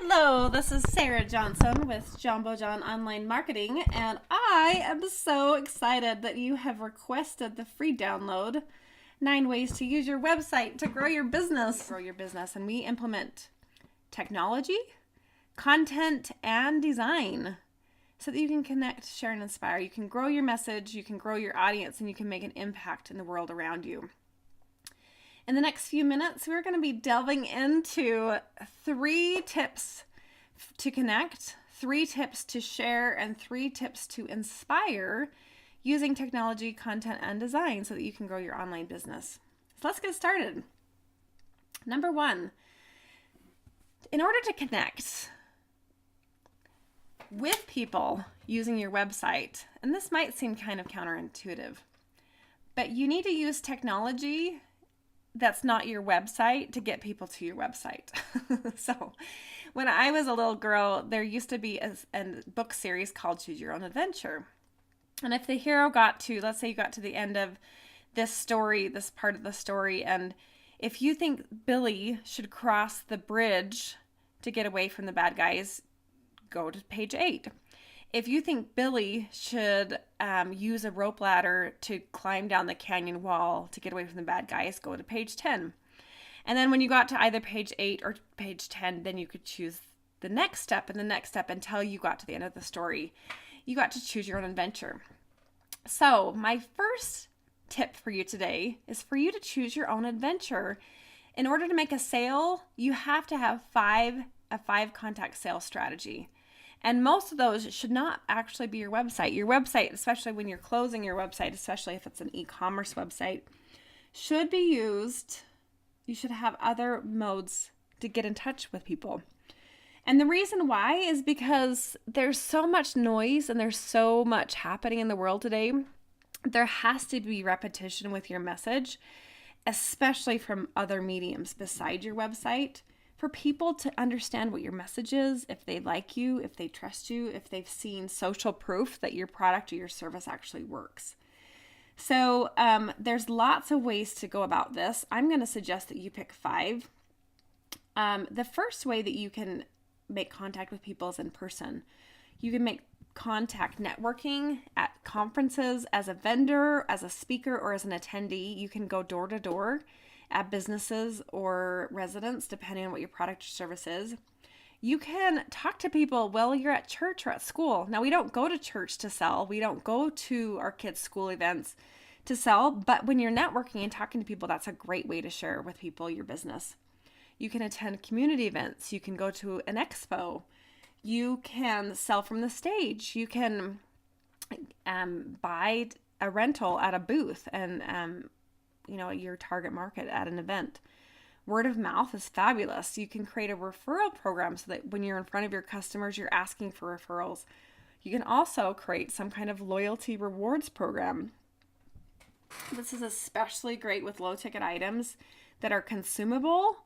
Hello, this is Sarah Johnson with Jumbo John Online Marketing, and I am so excited that you have requested the free download, 9 ways to use your website to grow your business. And we implement technology, content, and design so that you can connect, share, and inspire. You can grow your message, you can grow your audience, and you can make an impact in the world around you. In the next few minutes, we're going to be delving into 3 tips to connect, 3 tips to share, and 3 tips to inspire using technology, content, and design so that you can grow your online business. So let's get started. Number 1, in order to connect with people using your website, and this might seem kind of counterintuitive, but you need to use technology that's not your website to get people to your website. So when I was a little girl, there used to be a book series called Choose Your Own Adventure. And if the hero let's say you got to the end of this story, this part of the story, and if you think Billy should cross the bridge to get away from the bad guys, go to page 8. If you think Billy should use a rope ladder to climb down the canyon wall to get away from the bad guys, go to page 10. And then when you got to either page 8 or page 10, then you could choose the next step and the next step until you got to the end of the story. You got to choose your own adventure. So my first tip for you today is for you to choose your own adventure. In order to make a sale, you have to have a 5 contact sales strategy. And most of those should not actually be your website. Your website, especially when you're closing your website, especially if it's an e-commerce website, should be used. You should have other modes to get in touch with people. And the reason why is because there's so much noise and there's so much happening in the world today. There has to be repetition with your message, especially from other mediums beside your website, for people to understand what your message is, if they like you, if they trust you, if they've seen social proof that your product or your service actually works. So there's lots of ways to go about this. I'm going to suggest that you pick 5. The first way that you can make contact with people is in person. You can make contact networking at conferences as a vendor, as a speaker, or as an attendee. You can go door to door at businesses or residents, depending on what your product or service is. You can talk to people while you're at church or at school. Now, we don't go to church to sell. We don't go to our kids' school events to sell. But when you're networking and talking to people, that's a great way to share with people your business. You can attend community events. You can go to an expo. You can sell from the stage. You can buy a rental at a booth and your target market at an event. Word of mouth is fabulous. You can create a referral program so that when you're in front of your customers, you're asking for referrals. You can also create some kind of loyalty rewards program. This is especially great with low ticket items that are consumable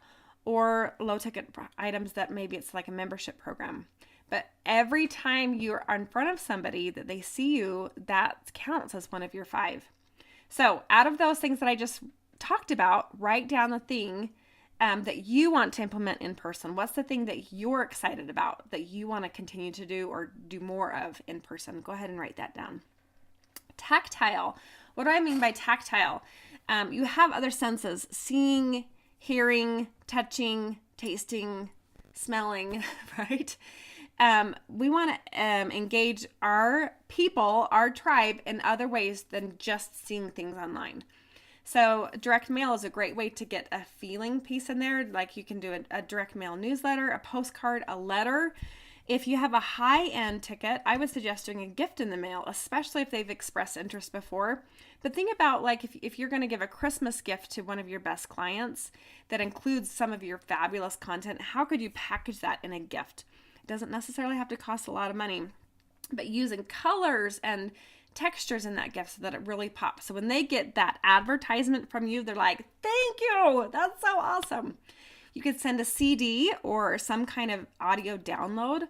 or low ticket items that maybe it's like a membership program. But every time you're in front of somebody that they see you, that counts as one of your 5. So out of those things that I just talked about, write down the thing that you want to implement in person. What's the thing that you're excited about that you want to continue to do or do more of in person? Go ahead and write that down. Tactile. What do I mean by tactile? You have other senses: seeing, hearing, touching, tasting, smelling, right? We want to engage our people, our tribe, in other ways than just seeing things online. So direct mail is a great way to get a feeling piece in there. Like you can do a direct mail newsletter, a postcard, a letter. If you have a high-end ticket, I would suggest doing a gift in the mail, especially if they've expressed interest before. But think about like if you're going to give a Christmas gift to one of your best clients that includes some of your fabulous content, how could you package that in a gift? It doesn't necessarily have to cost a lot of money, but using colors and textures in that gift so that it really pops. So when they get that advertisement from you, they're like, thank you, that's so awesome. You could send a CD or some kind of audio download.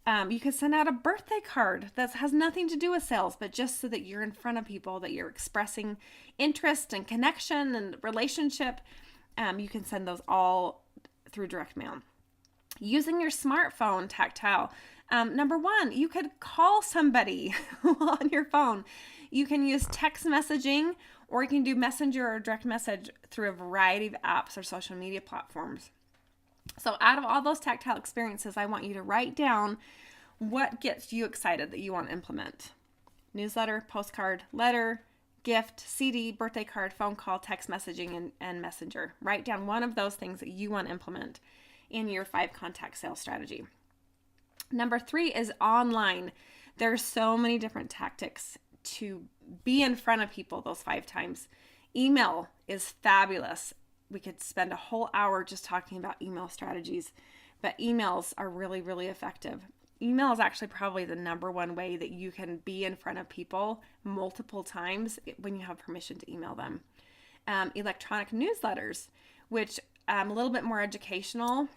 You could send out a birthday card that has nothing to do with sales, but just so that you're in front of people, that you're expressing interest and connection and relationship. You can send those all through direct mail. Using your smartphone tactile. Number one, you could call somebody on your phone. You can use text messaging, or you can do messenger or direct message through a variety of apps or social media platforms. So out of all those tactile experiences, I want you to write down what gets you excited that you want to implement. Newsletter, postcard, letter, gift, CD, birthday card, phone call, text messaging, and messenger. Write down one of those things that you want to implement in your 5 contact sales strategy. Number 3 is online. There's so many different tactics to be in front of people those 5 times. Email is fabulous. We could spend a whole hour just talking about email strategies, but emails are really, really effective. Email is actually probably the number one way that you can be in front of people multiple times when you have permission to email them. Electronic newsletters, which a little bit more educational,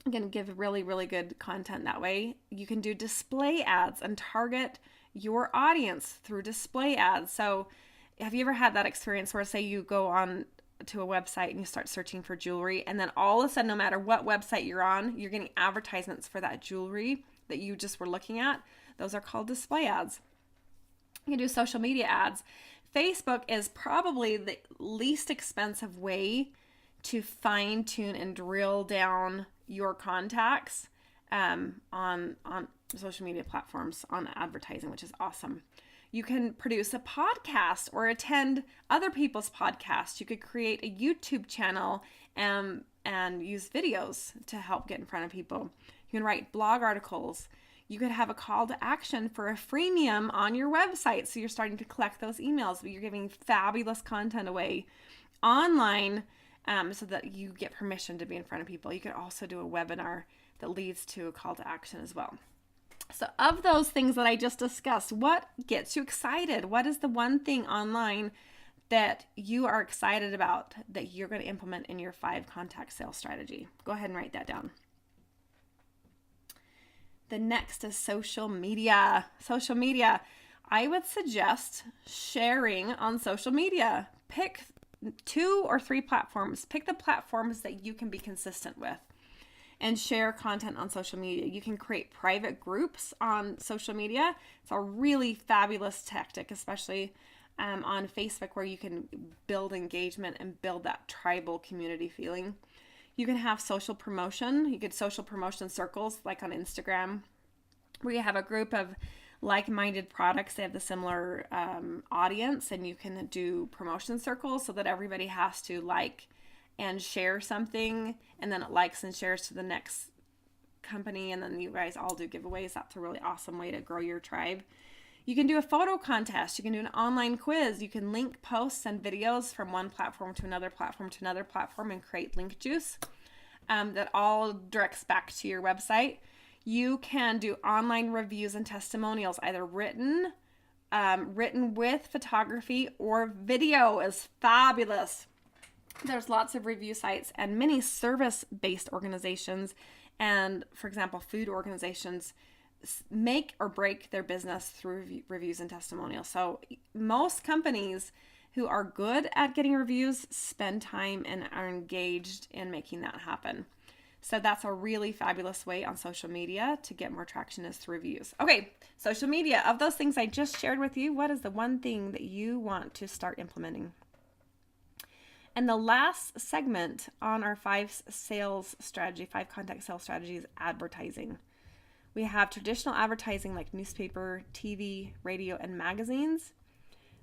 going to give really, really good content that way. You can do display ads and target your audience through display ads. So have you ever had that experience where, say, you go on to a website and you start searching for jewelry, and then all of a sudden, no matter what website you're on, you're getting advertisements for that jewelry that you just were looking at? Those are called display ads. You can do social media ads. Facebook is probably the least expensive way to fine tune and drill down your contacts on social media platforms, on advertising, which is awesome. You can produce a podcast or attend other people's podcasts. You could create a YouTube channel and use videos to help get in front of people. You can write blog articles. You could have a call to action for a freemium on your website. So you're starting to collect those emails, but you're giving fabulous content away online so that you get permission to be in front of people. You could also do a webinar that leads to a call to action as well. So of those things that I just discussed, what gets you excited? What is the one thing online that you are excited about that you're going to implement in your 5 contact sales strategy? Go ahead and write that down. The next is social media. Social media. I would suggest sharing on social media. Pick 2 or 3 platforms. Pick the platforms that you can be consistent with and share content on social media. You can create private groups on social media. It's a really fabulous tactic, especially on Facebook, where you can build engagement and build that tribal community feeling. You can have social promotion. You could social promotion circles like on Instagram, where you have a group of like-minded products. They have the similar audience, and you can do promotion circles so that everybody has to like and share something, and then it likes and shares to the next company, and then you guys all do giveaways. That's a really awesome way to grow your tribe. You can do a photo contest. You can do an online quiz. You can link posts and videos from one platform to another platform to another platform and create link juice that all directs back to your website. You can do online reviews and testimonials, either written with photography, or video is fabulous. There's lots of review sites and many service-based organizations, and for example, food organizations make or break their business through reviews and testimonials. So most companies who are good at getting reviews spend time and are engaged in making that happen. So that's a really fabulous way on social media to get more traction, is through reviews. Okay, social media. Of those things I just shared with you, what is the one thing that you want to start implementing? And the last segment on our 5 contact sales strategy is advertising. We have traditional advertising like newspaper, TV, radio, and magazines.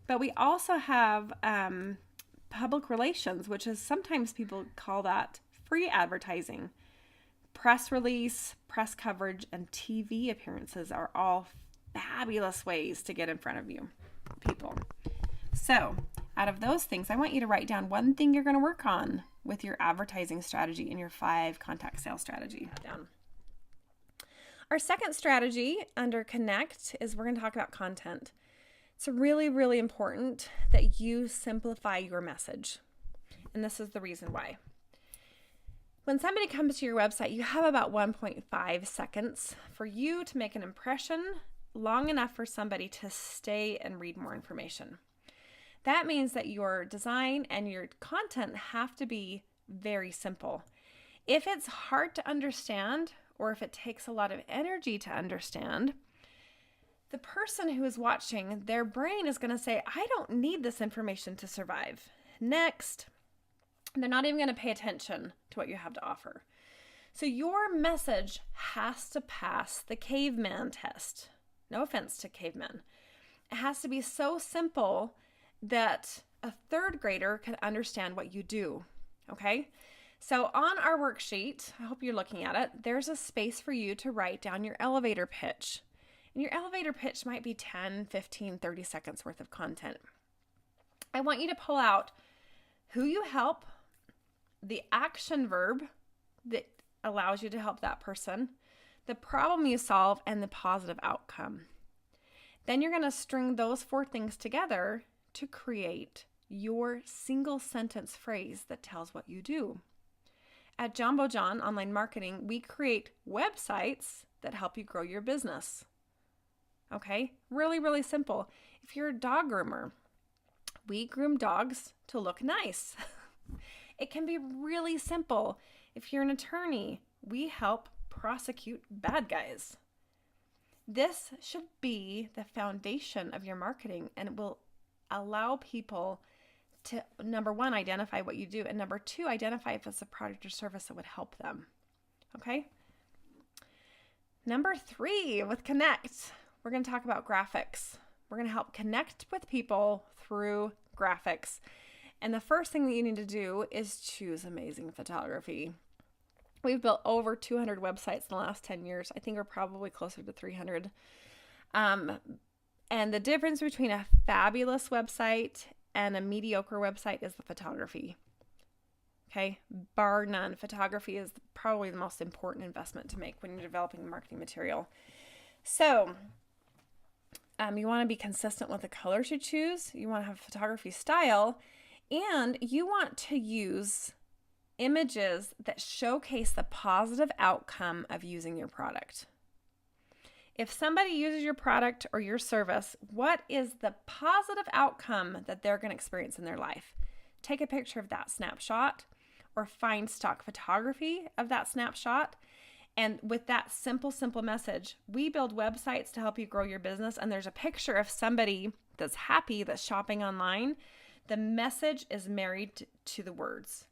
But we also have public relations, which is sometimes people call that free advertising. Press release, press coverage, and TV appearances are all fabulous ways to get in front of people. So out of those things, I want you to write down one thing you're going to work on with your advertising strategy in your 5 contact sales strategy. Down. Our second strategy under Connect is we're going to talk about content. It's really, really important that you simplify your message. And this is the reason why. When somebody comes to your website, you have about 1.5 seconds for you to make an impression long enough for somebody to stay and read more information. That means that your design and your content have to be very simple. If it's hard to understand, or if it takes a lot of energy to understand, the person who is watching, their brain is going to say, I don't need this information to survive. Next. They're not even going to pay attention to what you have to offer. So your message has to pass the caveman test. No offense to cavemen. It has to be so simple that a third grader can understand what you do. Okay? So on our worksheet, I hope you're looking at it, there's a space for you to write down your elevator pitch. And your elevator pitch might be 10, 15, 30 seconds worth of content. I want you to pull out who you help, the action verb that allows you to help that person, the problem you solve, and the positive outcome. Then you're going to string those 4 things together to create your single sentence phrase that tells what you do. At Jumbo John Online Marketing, we create websites that help you grow your business. Okay? Really, really simple. If you're a dog groomer, we groom dogs to look nice. It can be really simple. If you're an attorney, we help prosecute bad guys. This should be the foundation of your marketing, and it will allow people to, number 1, identify what you do, and number 2, identify if it's a product or service that would help them. Okay? Number 3, with Connect, we're going to talk about graphics. We're going to help connect with people through graphics. And the first thing that you need to do is choose amazing photography. We've built over 200 websites in the last 10 years. I think we're probably closer to 300. And the difference between a fabulous website and a mediocre website is the photography. Okay? Bar none. Photography is probably the most important investment to make when you're developing marketing material. So, you want to be consistent with the colors you choose. You want to have photography style. And you want to use images that showcase the positive outcome of using your product. If somebody uses your product or your service, what is the positive outcome that they're going to experience in their life? Take a picture of that snapshot or find stock photography of that snapshot. And with that simple message, we build websites to help you grow your business. And there's a picture of somebody that's happy, that's shopping online. The message is married to the words.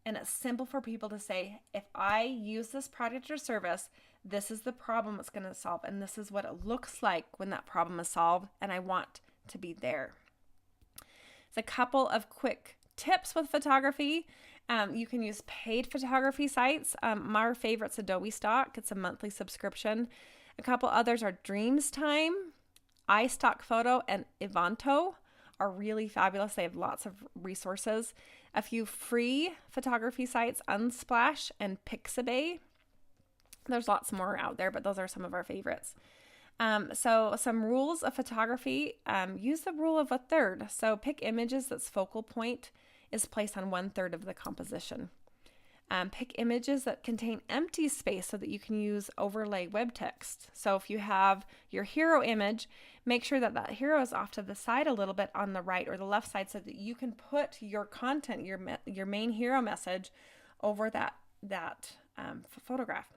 And it's simple for people to say, if I use this product or service, this is the problem it's going to solve. And this is what it looks like when that problem is solved. And I want to be there. It's a couple of quick tips with photography. You can use paid photography sites. My favorite's Adobe Stock. It's a monthly subscription. A couple others are DreamsTime, iStock Photo, and Ivanto are really fabulous. They have lots of resources. A few free photography sites, Unsplash and Pixabay. There's lots more out there, but those are some of our favorites. So some rules of photography, use the rule of a third. So pick images that's focal point is placed on 1/3 of the composition. Pick images that contain empty space so that you can use overlay web text. So if you have your hero image, make sure that that hero is off to the side a little bit on the right or the left side so that you can put your content, your main hero message over that photograph.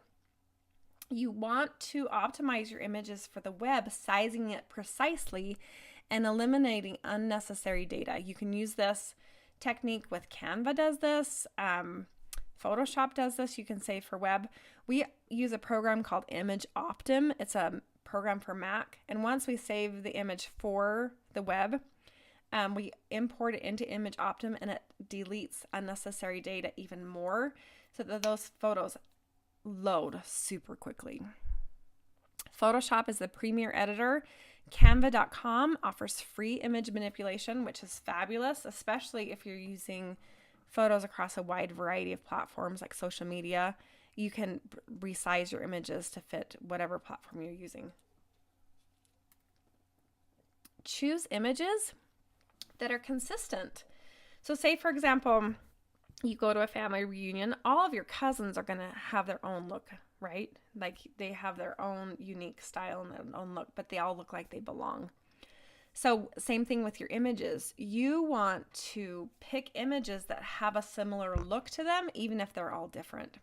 You want to optimize your images for the web, sizing it precisely and eliminating unnecessary data. You can use this technique with Canva does this. Photoshop does this. You can save for web. We use a program called Image Optim. It's a program for Mac. And once we save the image for the web, we import it into Image Optim and it deletes unnecessary data even more so that those photos load super quickly. Photoshop is the premier editor. Canva.com offers free image manipulation, which is fabulous, especially if you're using photos across a wide variety of platforms like social media. You can resize your images to fit whatever platform you're using. Choose images that are consistent. So say, for example, you go to a family reunion, all of your cousins are going to have their own look, right? Like they have their own unique style and their own look, but they all look like they belong. So same thing with your images. You want to pick images that have a similar look to them, even if they're all different.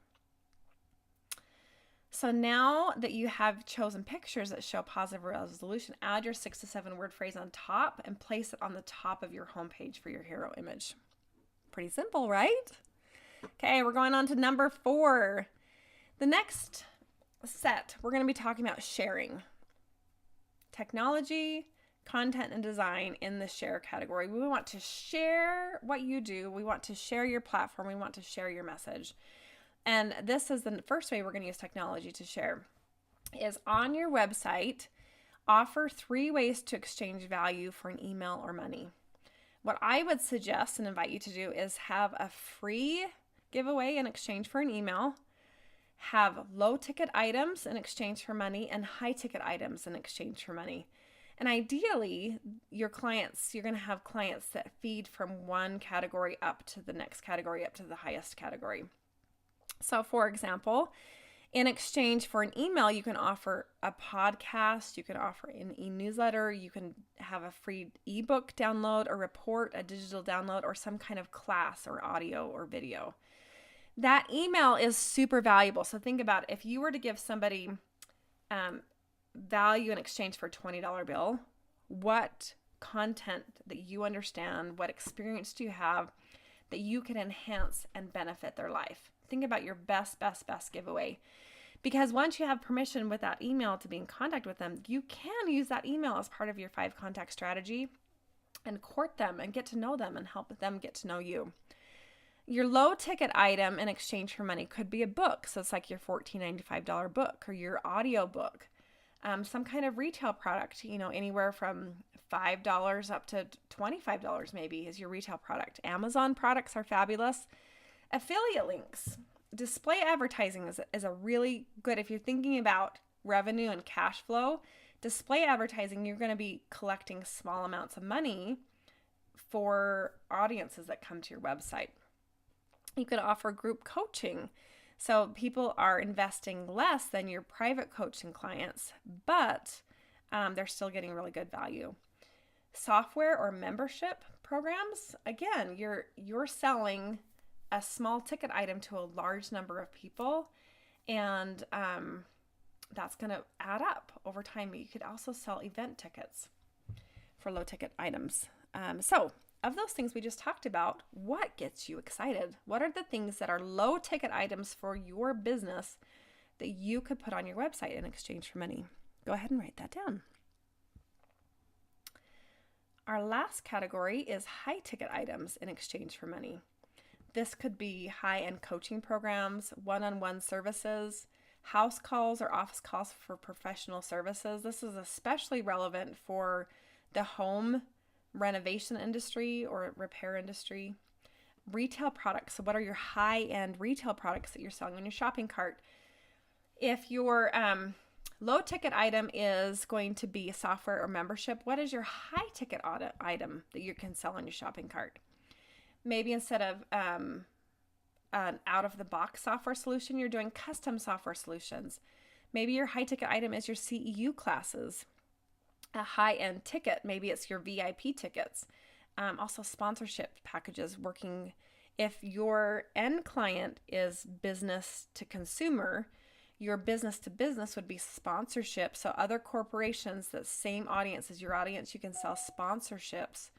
So now that you have chosen pictures that show positive resolution, add your 6 to 7 word phrase on top and place it on the top of your homepage for your hero image. Pretty simple, right? Okay, we're going on to number 4. The next set, we're going to be talking about sharing. Technology, content, and design in the share category. We want to share what you do. We want to share your platform. We want to share your message. And this is the first way we're going to use technology to share, is on your website, offer 3 ways to exchange value for an email or money. What I would suggest and invite you to do is have a free giveaway in exchange for an email, have low ticket items in exchange for money, and high ticket items in exchange for money. And ideally, you're going to have clients that feed from one category up to the next category, up to the highest category. So for example, in exchange for an email, you can offer a podcast, you can offer an e-newsletter, you can have a free ebook download, a report, a digital download, or some kind of class or audio or video. That email is super valuable. So think about it. If you were to give somebody value in exchange for a $20 bill, what content that you understand, what experience do you have that you can enhance and benefit their life? Think about your best giveaway. Because once you have permission with that email to be in contact with them, you can use that email as part of your 5 contact strategy and court them and get to know them and help them get to know you. Your low ticket item in exchange for money could be a book. So it's like your $14.95 book or your audio book. Some kind of retail product, anywhere from $5 up to $25 maybe is your retail product. Amazon products are fabulous. Affiliate links, display advertising is a really good, if you're thinking about revenue and cash flow, display advertising, you're going to be collecting small amounts of money for audiences that come to your website. You could offer group coaching. So people are investing less than your private coaching clients, but they're still getting really good value. Software or membership programs, again, you're selling a small ticket item to a large number of people, and that's going to add up over time. You could also sell event tickets for low ticket items. So of those things we just talked about, what gets you excited? What are the things that are low ticket items for your business that you could put on your website in exchange for money? Go ahead and write that down. Our last category is high ticket items in exchange for money. This could be high-end coaching programs, one-on-one services, house calls or office calls for professional services. This is especially relevant for the home renovation industry or repair industry. Retail products. So what are your high-end retail products that you're selling on your shopping cart? If your low ticket item is going to be software or membership, what is your high ticket item that you can sell on your shopping cart? Maybe instead of an out-of-the-box software solution, you're doing custom software solutions. Maybe your high-ticket item is your CEU classes. A high-end ticket, maybe it's your VIP tickets. Also sponsorship packages working. If your end client is business to consumer, your business to business would be sponsorship. So other corporations, the same audience as your audience, you can sell sponsorships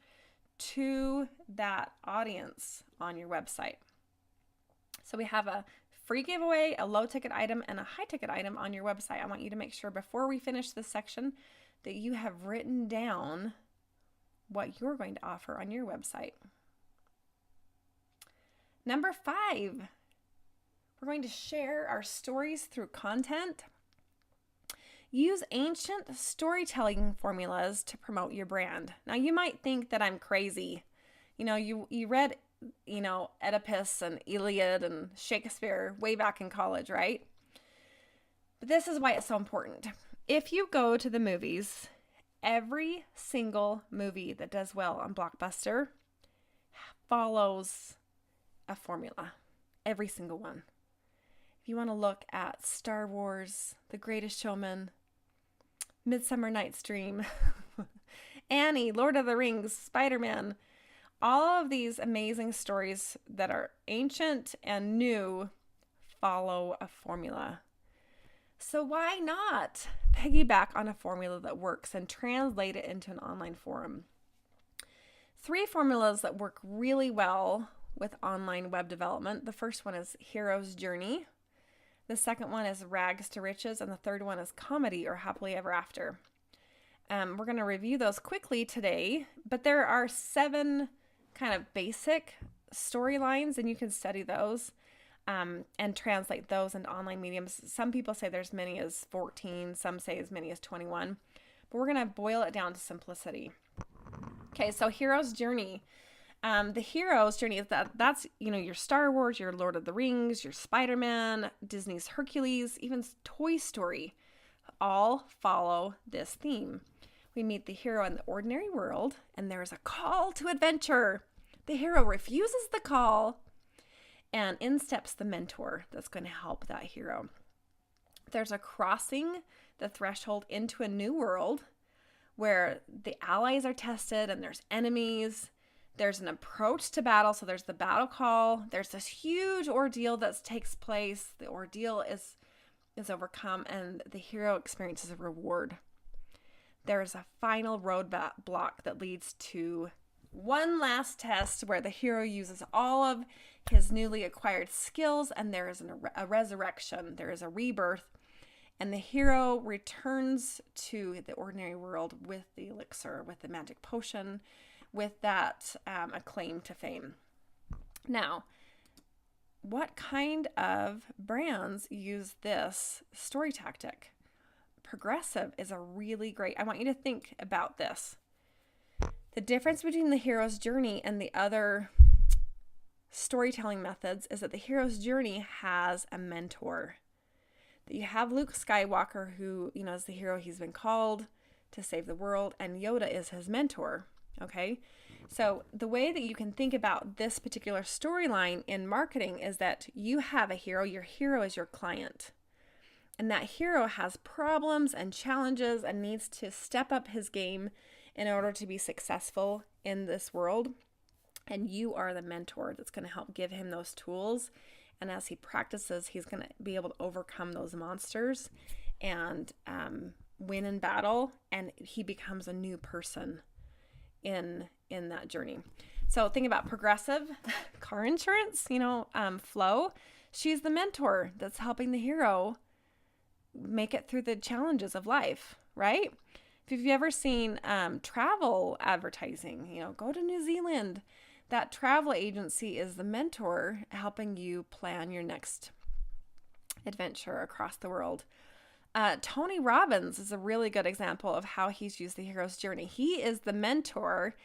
to that audience on your website. So we have a free giveaway, a low ticket item, and a high ticket item on your website. I want you to make sure before we finish this section that you have written down what you're going to offer on your website. Number 5, we're going to share our stories through content. Use ancient storytelling formulas to promote your brand. Now, you might think that I'm crazy. You read, Oedipus and Iliad and Shakespeare way back in college, right? But this is why it's so important. If you go to the movies, every single movie that does well on Blockbuster follows a formula. Every single one. If you want to look at Star Wars, The Greatest Showman, Midsummer Night's Dream, Annie, Lord of the Rings, Spider-Man, all of these amazing stories that are ancient and new follow a formula. So why not piggyback on a formula that works and translate it into an online forum? 3 formulas that work really well with online web development. The first one is hero's journey. The second one is rags to riches. And the third one is comedy or happily ever after. We're going to review those quickly today, but there are 7 kind of basic storylines, and you can study those and translate those into online mediums. Some people say there's as many as 14, some say as many as 21, but we're going to boil it down to simplicity. Okay, so hero's journey. The hero's journey is that's your Star Wars, your Lord of the Rings, your Spider-Man, Disney's Hercules, even Toy Story, all follow this theme. We meet the hero in the ordinary world, and there's a call to adventure. The hero refuses the call, and in steps the mentor that's going to help that hero. There's a crossing the threshold into a new world where the allies are tested and there's enemies. There's an approach to battle, so there's the battle call. There's this huge ordeal that takes place. The ordeal is overcome, and the hero experiences a reward. There's a final roadblock that leads to one last test where the hero uses all of his newly acquired skills, and there is a resurrection. There is a rebirth, and the hero returns to the ordinary world with the elixir, with the magic potion, with that acclaim to fame. Now, what kind of brands use this story tactic? Progressive is a really great, I want you to think about this. The difference between the hero's journey and the other storytelling methods is that the hero's journey has a mentor. That you have Luke Skywalker, who, is the hero. He's been called to save the world, and Yoda is his mentor. Okay? So the way that you can think about this particular storyline in marketing is that you have a hero. Your hero is your client. And that hero has problems and challenges and needs to step up his game in order to be successful in this world. And you are the mentor that's going to help give him those tools. And as he practices, he's going to be able to overcome those monsters and win in battle. And he becomes a new person in that journey. So think about Progressive car insurance, Flo. She's the mentor that's helping the hero make it through the challenges of life, right? If you've ever seen travel advertising, go to New Zealand. That travel agency is the mentor helping you plan your next adventure across the world. Tony Robbins is a really good example of how he's used the hero's journey. He is the mentor,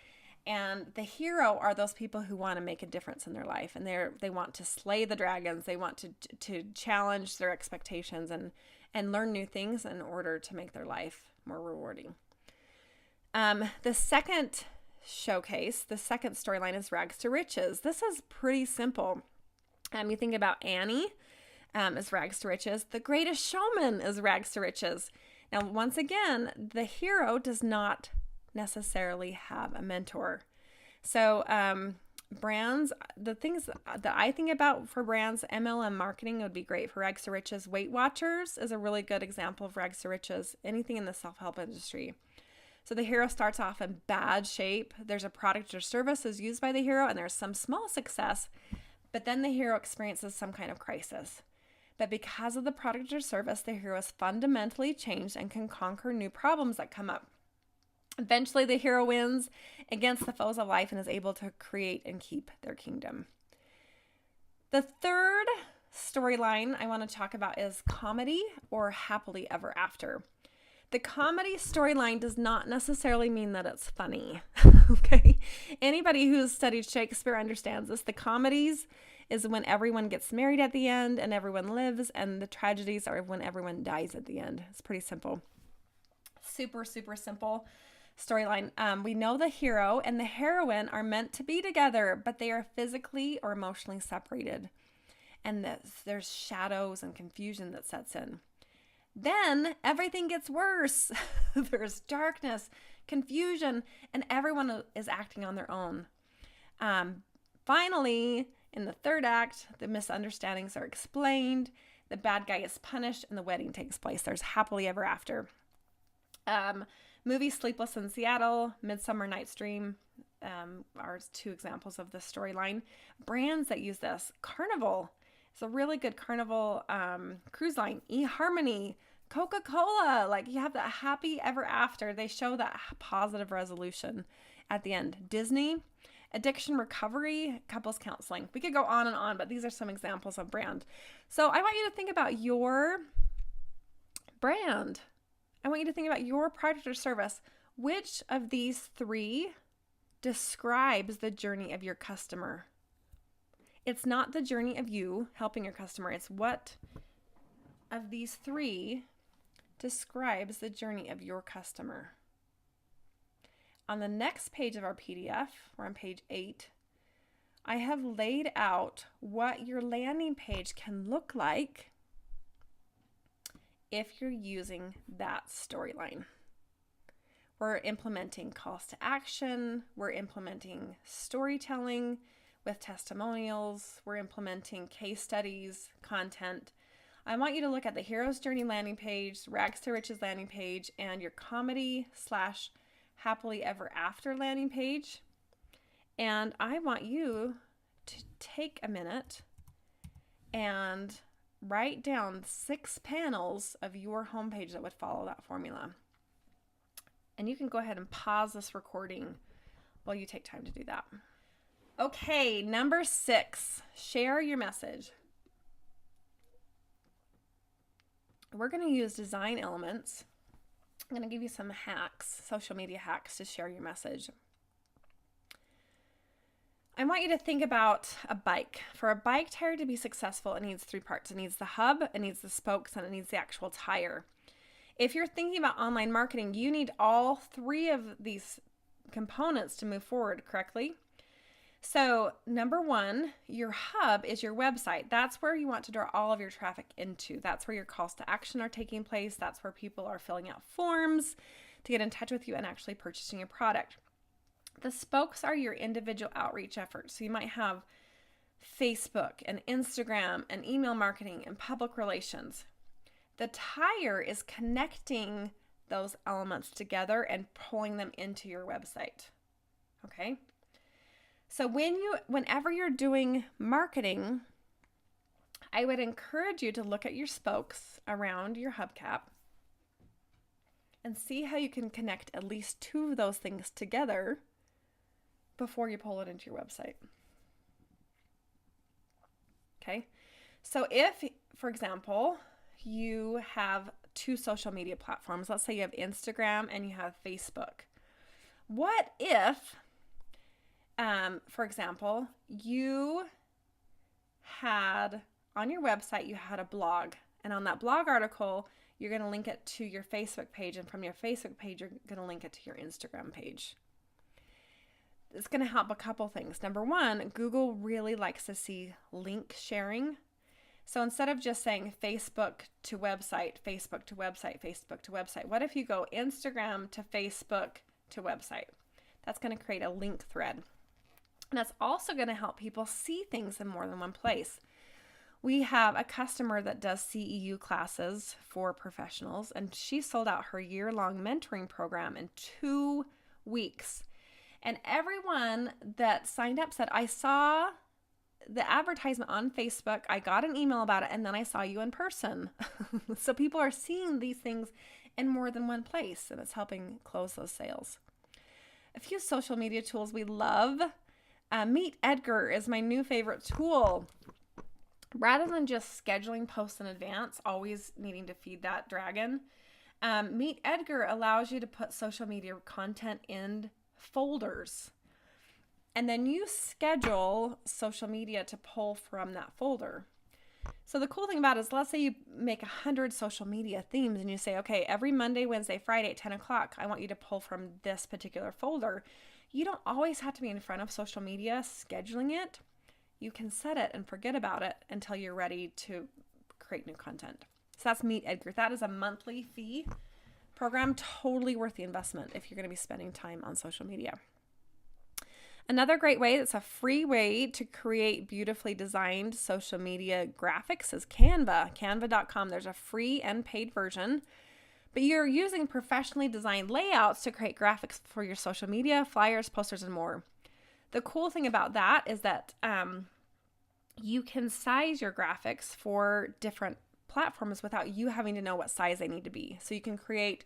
and the hero are those people who want to make a difference in their life, and they want to slay the dragons. They want to challenge their expectations and learn new things in order to make their life more rewarding. The second showcase, the second storyline is rags to riches. This is pretty simple. You think about Annie is rags to riches. The Greatest Showman is rags to riches. Now, once again, the hero does not necessarily have a mentor. So brands, the things that I think about for brands, MLM marketing would be great for rags to riches. Weight Watchers is a really good example of rags to riches. Anything in the self-help industry. So the hero starts off in bad shape. There's a product or service is used by the hero, and there's some small success, but then the hero experiences some kind of crisis. But because of the product or service, the hero is fundamentally changed and can conquer new problems that come up. Eventually, the hero wins against the foes of life and is able to create and keep their kingdom. The third storyline I want to talk about is comedy or happily ever after. The comedy storyline does not necessarily mean that it's funny, okay? Anybody who's studied Shakespeare understands this. The comedies is when everyone gets married at the end and everyone lives, and the tragedies are when everyone dies at the end. It's pretty simple. Super, super simple storyline. We know the hero and the heroine are meant to be together, but they are physically or emotionally separated. And there's shadows and confusion that sets in. Then everything gets worse. There's darkness, confusion, and everyone is acting on their own. Finally, in the third act, the misunderstandings are explained. The bad guy is punished and the wedding takes place. There's happily ever after. Movie Sleepless in Seattle, Midsummer Night's Dream are two examples of this storyline. Brands that use this: Carnival. It's a really good Carnival cruise line. eHarmony, Coca-Cola. Like, you have that happy ever after. They show that positive resolution at the end. Disney, addiction recovery, couples counseling. We could go on, but these are some examples of brand. So I want you to think about your brand. I want you to think about your product or service. Which of these three describes the journey of your customer? It's not the journey of you helping your customer. It's what of these three describes the journey of your customer. On the next page of our PDF, we're on page 8, I have laid out what your landing page can look like if you're using that storyline. We're implementing calls to action. We're implementing storytelling with testimonials. We're implementing case studies, content. I want you to look at the Hero's Journey landing page, Rags to Riches landing page, and your comedy/happily ever after landing page. And I want you to take a minute and write down 6 panels of your homepage that would follow that formula. And you can go ahead and pause this recording while you take time to do that. Okay, number 6, share your message. We're going to use design elements. I'm going to give you some hacks, social media hacks to share your message. I want you to think about a bike. For a bike tire to be successful, it needs 3 parts. It needs the hub, it needs the spokes, and it needs the actual tire. If you're thinking about online marketing, you need all 3 of these components to move forward correctly. So number 1, your hub is your website. That's where you want to draw all of your traffic into. That's where your calls to action are taking place. That's where people are filling out forms to get in touch with you and actually purchasing your product. The spokes are your individual outreach efforts. So you might have Facebook and Instagram and email marketing and public relations. The tire is connecting those elements together and pulling them into your website. Okay? So whenever you're doing marketing, I would encourage you to look at your spokes around your hubcap and see how you can connect at least 2 of those things together before you pull it into your website. Okay? So if, for example, you have 2 social media platforms, let's say you have Instagram and you have Facebook. What if, for example, you had on your website, you had a blog, and on that blog article, you're going to link it to your Facebook page, and from your Facebook page, you're going to link it to your Instagram page. It's going to help a couple things. Number 1, Google really likes to see link sharing. So instead of just saying Facebook to website, Facebook to website, Facebook to website, what if you go Instagram to Facebook to website? That's going to create a link thread. And that's also going to help people see things in more than one place. We have a customer that does CEU classes for professionals, and she sold out her year-long mentoring program in 2 weeks. And everyone that signed up said, I saw the advertisement on Facebook, I got an email about it, and then I saw you in person. So people are seeing these things in more than one place, and it's helping close those sales. A few social media tools we love. Meet Edgar is my new favorite tool. Rather than just scheduling posts in advance, always needing to feed that dragon, Meet Edgar allows you to put social media content in folders. And then you schedule social media to pull from that folder. So the cool thing about it is, let's say you make 100 social media themes and you say, okay, every Monday, Wednesday, Friday at 10 o'clock, I want you to pull from this particular folder. You don't always have to be in front of social media scheduling it. You can set it and forget about it until you're ready to create new content. So that's Meet Edgar. That is a monthly fee program, totally worth the investment if you're going to be spending time on social media. Another great way, that's a free way to create beautifully designed social media graphics, is Canva, canva.com. There's a free and paid version, but you're using professionally designed layouts to create graphics for your social media, flyers, posters, and more. The cool thing about that is that you can size your graphics for different platforms without you having to know what size they need to be. So you can create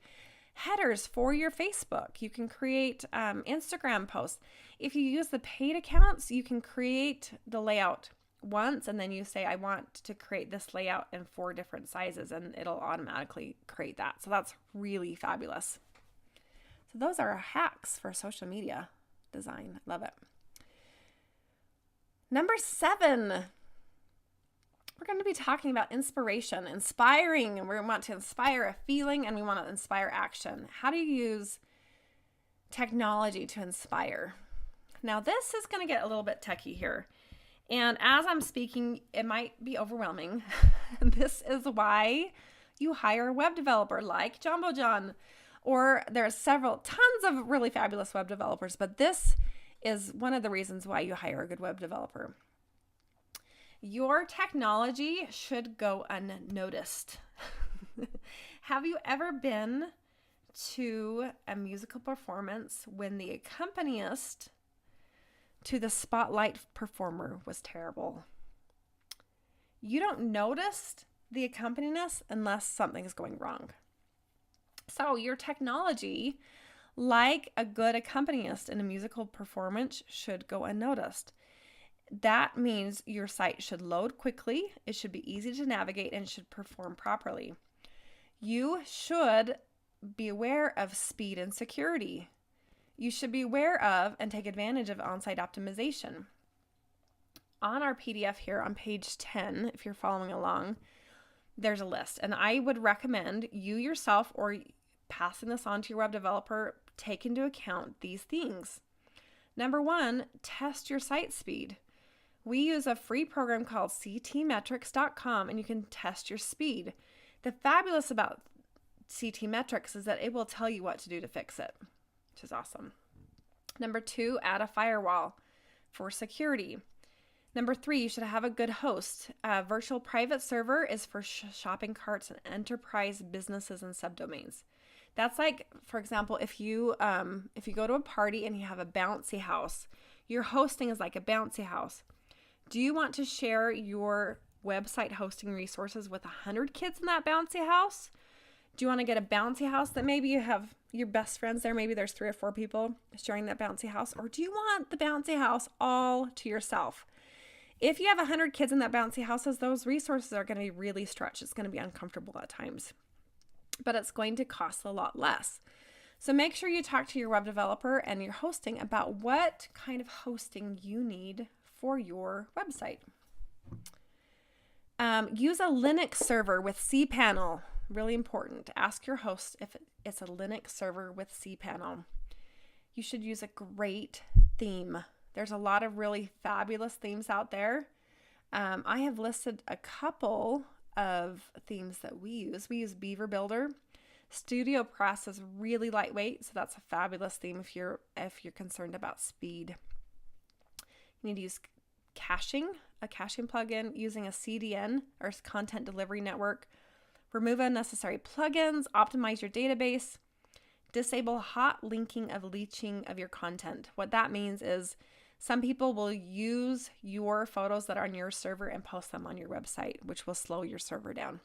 headers for your Facebook. You can create Instagram posts. If you use the paid accounts, you can create the layout once, and then you say, I want to create this layout in 4 different sizes, and it'll automatically create that. So that's really fabulous. So those are hacks for social media design. Love it. Number 7, we're going to be talking about inspiration, inspiring, and we want to inspire a feeling, and we want to inspire action. How do you use technology to inspire? Now, this is going to get a little bit techie here. And as I'm speaking, it might be overwhelming. This is why you hire a web developer like Jumbo John, or there's tons of really fabulous web developers, but this is one of the reasons why you hire a good web developer. Your technology should go unnoticed. Have you ever been to a musical performance when the accompanist to the spotlight performer was terrible? You don't notice the accompanist unless something is going wrong. So your technology, like a good accompanist in a musical performance, should go unnoticed. That means your site should load quickly, it should be easy to navigate, and should perform properly. You should be aware of speed and security. You should be aware of and take advantage of on-site optimization. On our PDF here on page 10, if you're following along, there's a list. And I would recommend you yourself, or passing this on to your web developer, take into account these things. Number 1, test your site speed. We use a free program called ctmetrics.com, and you can test your speed. The fabulous about CTmetrics is that it will tell you what to do to fix it, which is awesome. Number 2, add a firewall for security. Number 3, you should have a good host. A virtual private server is for shopping carts and enterprise businesses and subdomains. That's like, for example, if you go to a party and you have a bouncy house, your hosting is like a bouncy house. Do you want to share your website hosting resources with 100 kids in that bouncy house? Do you want to get a bouncy house that maybe you have your best friends there, maybe there's 3 or 4 people sharing that bouncy house? Or do you want the bouncy house all to yourself? If you have 100 kids in that bouncy houses, those resources are going to be really stretched. It's going to be uncomfortable at times, but it's going to cost a lot less. So make sure you talk to your web developer and your hosting about what kind of hosting you need for your website. Use a Linux server with cPanel. Really important. Ask your host if it's a Linux server with cPanel. You should use a great theme. There's a lot of really fabulous themes out there. I have listed a couple of themes that we use. We use Beaver Builder. Studio Press is really lightweight, so that's a fabulous theme if you're concerned about speed. You need to use caching, a caching plugin, using a CDN or content delivery network. Remove unnecessary plugins, optimize your database, disable hot linking of leeching of your content. What that means is some people will use your photos that are on your server and post them on your website, which will slow your server down.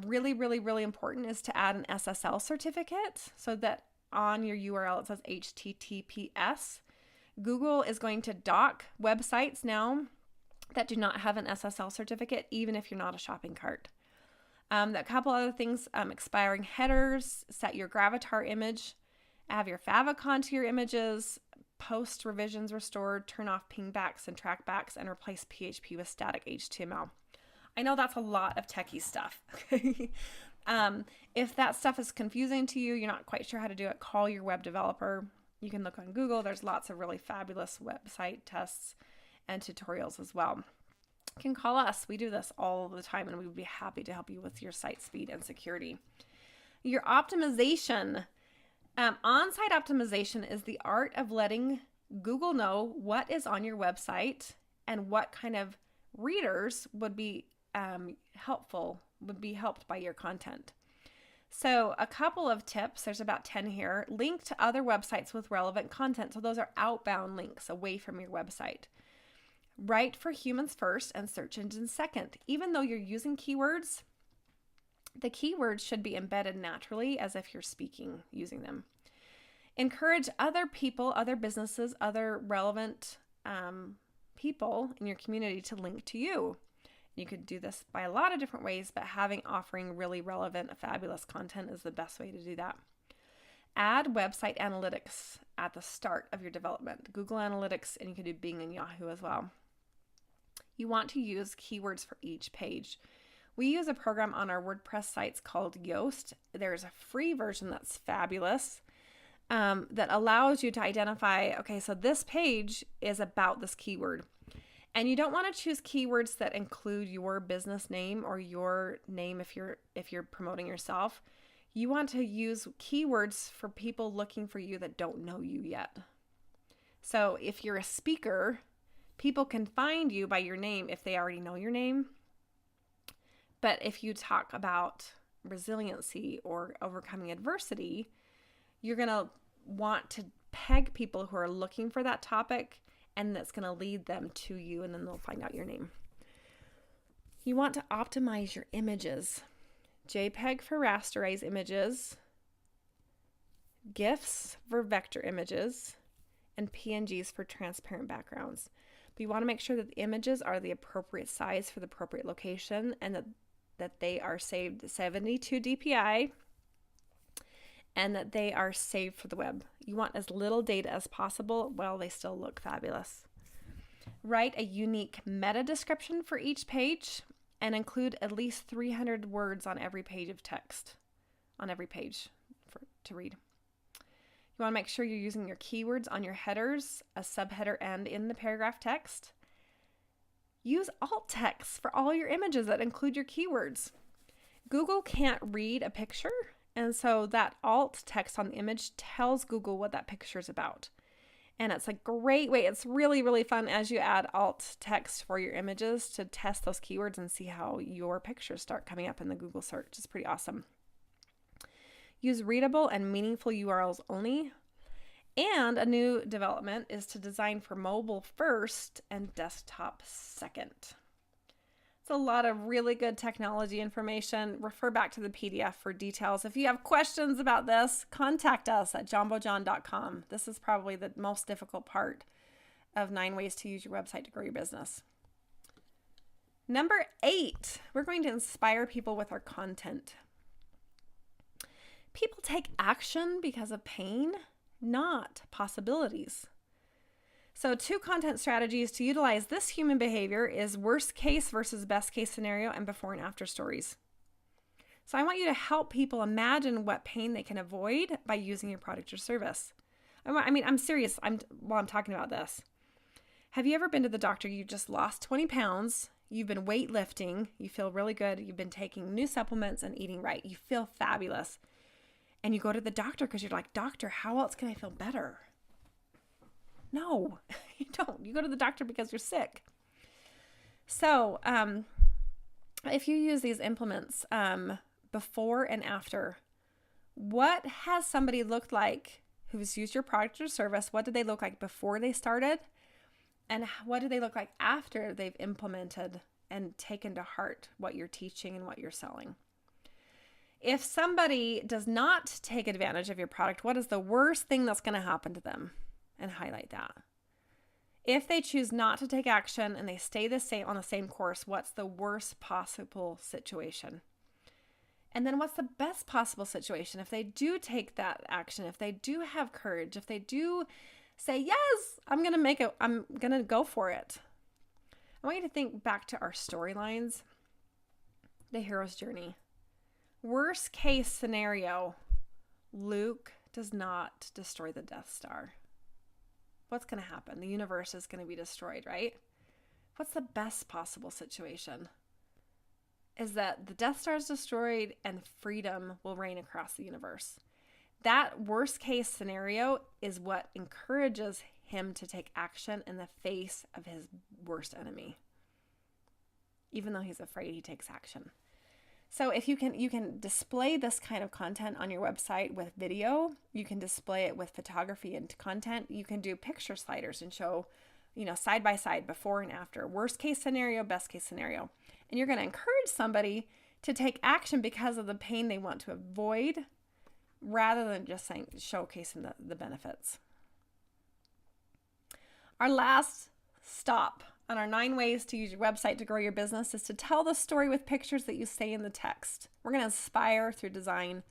Really, really, really important is to add an SSL certificate so that on your URL it says HTTPS. Google is going to dock websites now that do not have an SSL certificate, even if you're not a shopping cart. A couple other things, expiring headers, set your Gravatar image, add your favicon to your images, post revisions restored, turn off pingbacks and trackbacks, and replace PHP with static HTML. I know that's a lot of techie stuff. If that stuff is confusing to you, you're not quite sure how to do it, call your web developer. You can look on Google. There's lots of really fabulous website tests and tutorials as well. You can call us. We do this all the time, and we would be happy to help you with your site speed and security. Your optimization. On-site optimization is the art of letting Google know what is on your website and what kind of readers would be helped by your content. So a couple of tips, there's about 10 here. Link to other websites with relevant content. So those are outbound links away from your website. Write for humans first and search engines second. Even though you're using keywords, the keywords should be embedded naturally as if you're speaking using them. Encourage other people, other businesses, other relevant people in your community to link to you. You could do this by a lot of different ways, but offering really relevant, fabulous content is the best way to do that. Add website analytics at the start of your development. Google Analytics, and you can do Bing and Yahoo as well. You want to use keywords for each page. We use a program on our WordPress sites called Yoast. There's a free version that's fabulous that allows you to identify, okay, so this page is about this keyword. And you don't want to choose keywords that include your business name or your name if you're promoting yourself. You want to use keywords for people looking for you that don't know you yet. So if you're a speaker, people can find you by your name if they already know your name. But if you talk about resiliency or overcoming adversity, you're going to want to peg people who are looking for that topic, and that's going to lead them to you, and then they'll find out your name. You want to optimize your images. JPEG for rasterized images, GIFs for vector images, and PNGs for transparent backgrounds. But you want to make sure that the images are the appropriate size for the appropriate location, and that they are saved 72 DPI, and that they are saved for the web. You want as little data as possible while they still look fabulous. Write a unique meta description for each page and include at least 300 words on every page of text, to read. You want to make sure you're using your keywords on your headers, a subheader, and in the paragraph text. Use alt text for all your images that include your keywords. Google can't read a picture, and so that alt text on the image tells Google what that picture is about. And it's a great way. It's really, really fun as you add alt text for your images to test those keywords and see how your pictures start coming up in the Google search. It's pretty awesome. Use readable and meaningful URLs only. And a new development is to design for mobile first and desktop second. It's a lot of really good technology information. Refer back to the PDF for details. If you have questions about this, contact us at jombojohn.com. This is probably the most difficult part of 9 ways to use your website to grow your business. Number 8, we're going to inspire people with our content. People take action because of pain, not possibilities. So 2 content strategies to utilize this human behavior is worst case versus best case scenario and before and after stories. So I want you to help people imagine what pain they can avoid by using your product or service. I'm serious while I'm talking about this. Have you ever been to the doctor? You just lost 20 pounds. You've been weightlifting. You feel really good. You've been taking new supplements and eating right. You feel fabulous. And you go to the doctor because you're like, doctor, how else can I feel better? No, you don't. You go to the doctor because you're sick. So if you use these implements before and after, what has somebody looked like who's used your product or service? What did they look like before they started? And what do they look like after they've implemented and taken to heart what you're teaching and what you're selling? If somebody does not take advantage of your product, what is the worst thing that's going to happen to them? And highlight that. If they choose not to take action and they stay on the same course, what's the worst possible situation? And then what's the best possible situation? If they do take that action, if they do have courage, if they do say, yes, I'm going to go for it. I want you to think back to our storylines, the hero's journey. Worst case scenario, Luke does not destroy the Death Star. What's going to happen? The universe is going to be destroyed, right? What's the best possible situation? Is that the Death Star is destroyed and freedom will reign across the universe. That worst case scenario is what encourages him to take action in the face of his worst enemy. Even though he's afraid, he takes action. So if you can display this kind of content on your website with video, you can display it with photography and content. You can do picture sliders and show, side by side, before and after, worst case scenario, best case scenario. And you're going to encourage somebody to take action because of the pain they want to avoid, rather than just showcasing the benefits. Our last stop on our 9 ways to use your website to grow your business is to tell the story with pictures that you say in the text. We're going to inspire through design.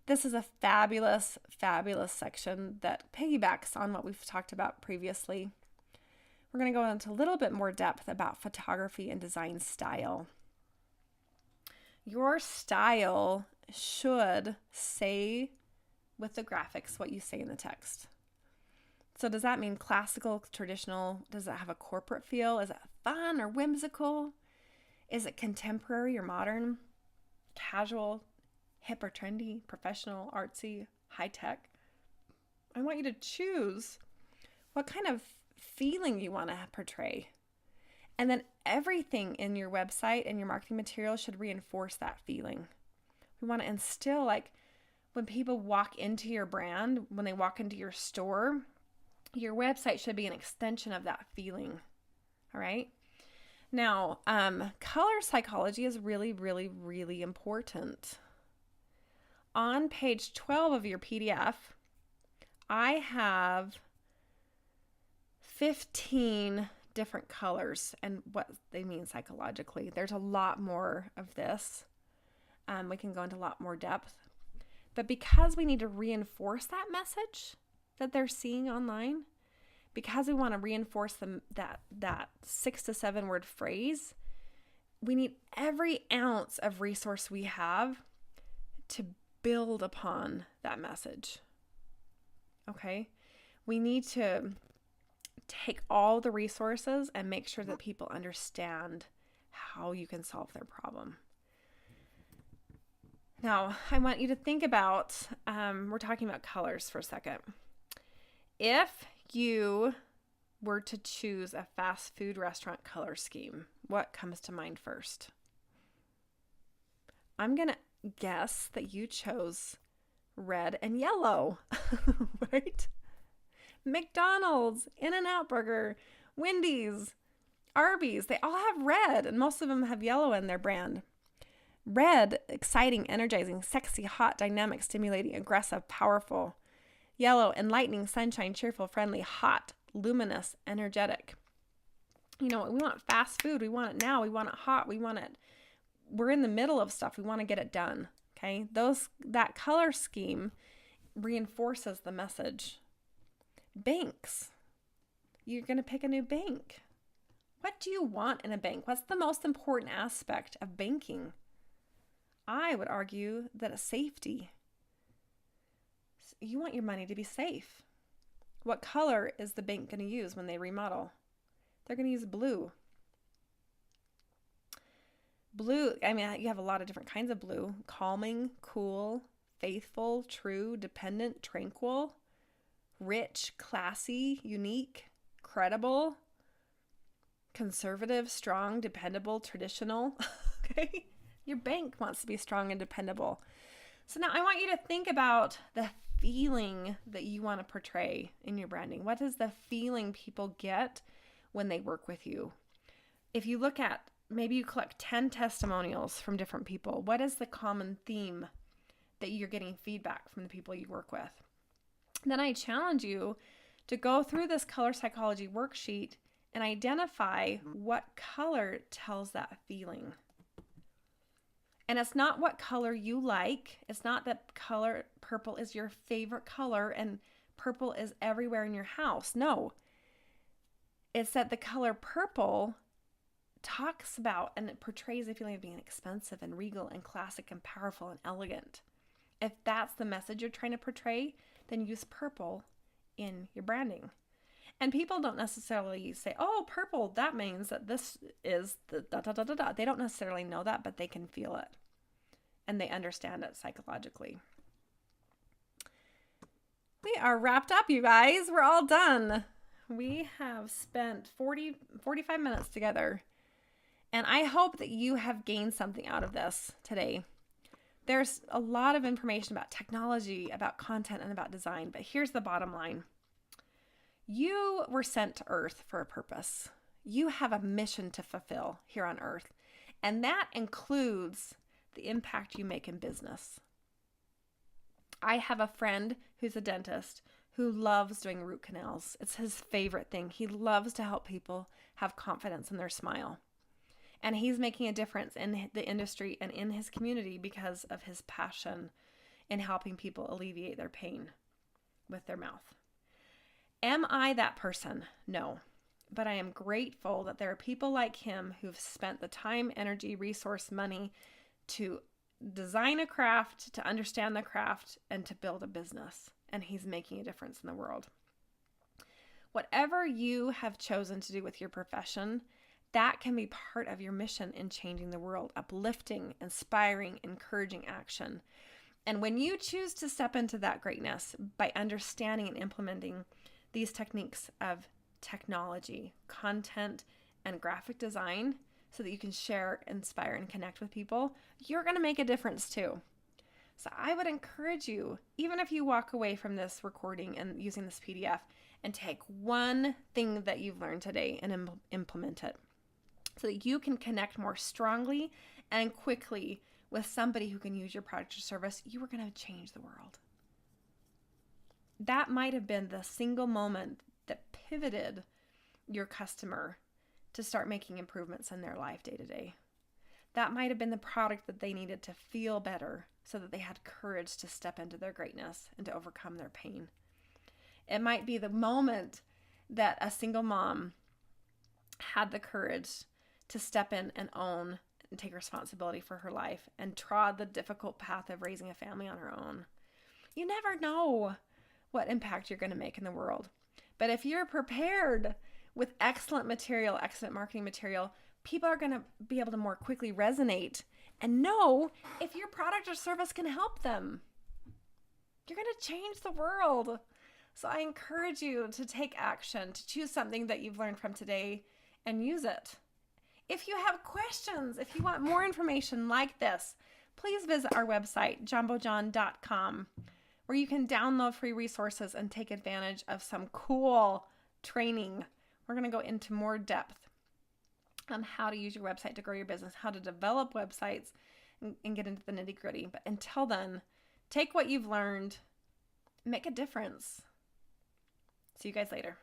This is a fabulous, fabulous section that piggybacks on what we've talked about previously. We're going to go into a little bit more depth about photography and design style. Your style should say with the graphics what you say in the text. So does that mean classical, traditional? Does it have a corporate feel? Is it fun or whimsical? Is it contemporary or modern? Casual, hip or trendy, professional, artsy, high tech? I want you to choose what kind of feeling you want to portray. And then everything in your website and your marketing material should reinforce that feeling. We want to instill, when people walk into your brand, when they walk into your store, your website should be an extension of that feeling. All right. Now, color psychology is really, really, really important. On page 12 of your PDF, I have 15 different colors and what they mean psychologically. There's a lot more of this. We can go into a lot more depth. But because we need to reinforce that message that they're seeing online, because we want to reinforce that 6 to 7 word phrase, we need every ounce of resource we have to build upon that message. Okay? We need to take all the resources and make sure that people understand how you can solve their problem. Now, I want you to think about, we're talking about colors for a second. If you were to choose a fast food restaurant color scheme, what comes to mind first? I'm going to guess that you chose red and yellow, right? McDonald's, In-N-Out Burger, Wendy's, Arby's, they all have red, and most of them have yellow in their brand. Red, exciting, energizing, sexy, hot, dynamic, stimulating, aggressive, powerful. Yellow, enlightening, sunshine, cheerful, friendly, hot, luminous, energetic. We want fast food. We want it now. We want it hot. We're in the middle of stuff. We want to get it done. Okay? That color scheme reinforces the message. Banks. You're going to pick a new bank. What do you want in a bank? What's the most important aspect of banking? I would argue that it's safety. You want your money to be safe. What color is the bank going to use when they remodel? They're going to use blue. Blue, you have a lot of different kinds of blue. Calming, cool, faithful, true, dependent, tranquil, rich, classy, unique, credible, conservative, strong, dependable, traditional. Okay? Your bank wants to be strong and dependable. So now I want you to think about the feeling that you want to portray in your branding. What is the feeling people get when they work with you? If you look at, maybe you collect 10 testimonials from different people, what is the common theme that you're getting feedback from the people you work with? Then I challenge you to go through this color psychology worksheet and identify what color tells that feeling. And it's not what color you like. It's not that purple is your favorite color and purple is everywhere in your house. No. It's that the color purple talks about and it portrays a feeling of being expensive and regal and classic and powerful and elegant. If that's the message you're trying to portray, then use purple in your branding. And people don't necessarily say, oh, purple, that means that this is the da da da da da. They don't necessarily know that, but they can feel it. And they understand it psychologically. We are wrapped up, you guys. We're all done. We have spent 45 minutes together. And I hope that you have gained something out of this today. There's a lot of information about technology, about content, and about design. But here's the bottom line. You were sent to Earth for a purpose. You have a mission to fulfill here on Earth. And that includes the impact you make in business. I have a friend who's a dentist who loves doing root canals. It's his favorite thing. He loves to help people have confidence in their smile. And he's making a difference in the industry and in his community because of his passion in helping people alleviate their pain with their mouth. Am I that person? No. But I am grateful that there are people like him who've spent the time, energy, resource, money to design a craft, to understand the craft, and to build a business. And he's making a difference in the world. Whatever you have chosen to do with your profession, that can be part of your mission in changing the world, uplifting, inspiring, encouraging action. And when you choose to step into that greatness by understanding and implementing these techniques of technology, content, and graphic design so that you can share, inspire, and connect with people, you're going to make a difference too. So I would encourage you, even if you walk away from this recording and using this PDF, and take one thing that you've learned today and implement it so that you can connect more strongly and quickly with somebody who can use your product or service, you are going to change the world. That might have been the single moment that pivoted your customer to start making improvements in their life day to day. That might have been the product that they needed to feel better so that they had courage to step into their greatness and to overcome their pain. It might be the moment that a single mom had the courage to step in and own and take responsibility for her life and trod the difficult path of raising a family on her own. You never know what impact you're going to make in the world. But if you're prepared with excellent material, excellent marketing material, people are going to be able to more quickly resonate and know if your product or service can help them. You're going to change the world. So I encourage you to take action, to choose something that you've learned from today and use it. If you have questions, if you want more information like this, please visit our website, jumbojohn.com, where you can download free resources and take advantage of some cool training. We're going to go into more depth on how to use your website to grow your business, how to develop websites, and get into the nitty-gritty. But until then, take what you've learned, make a difference. See you guys later.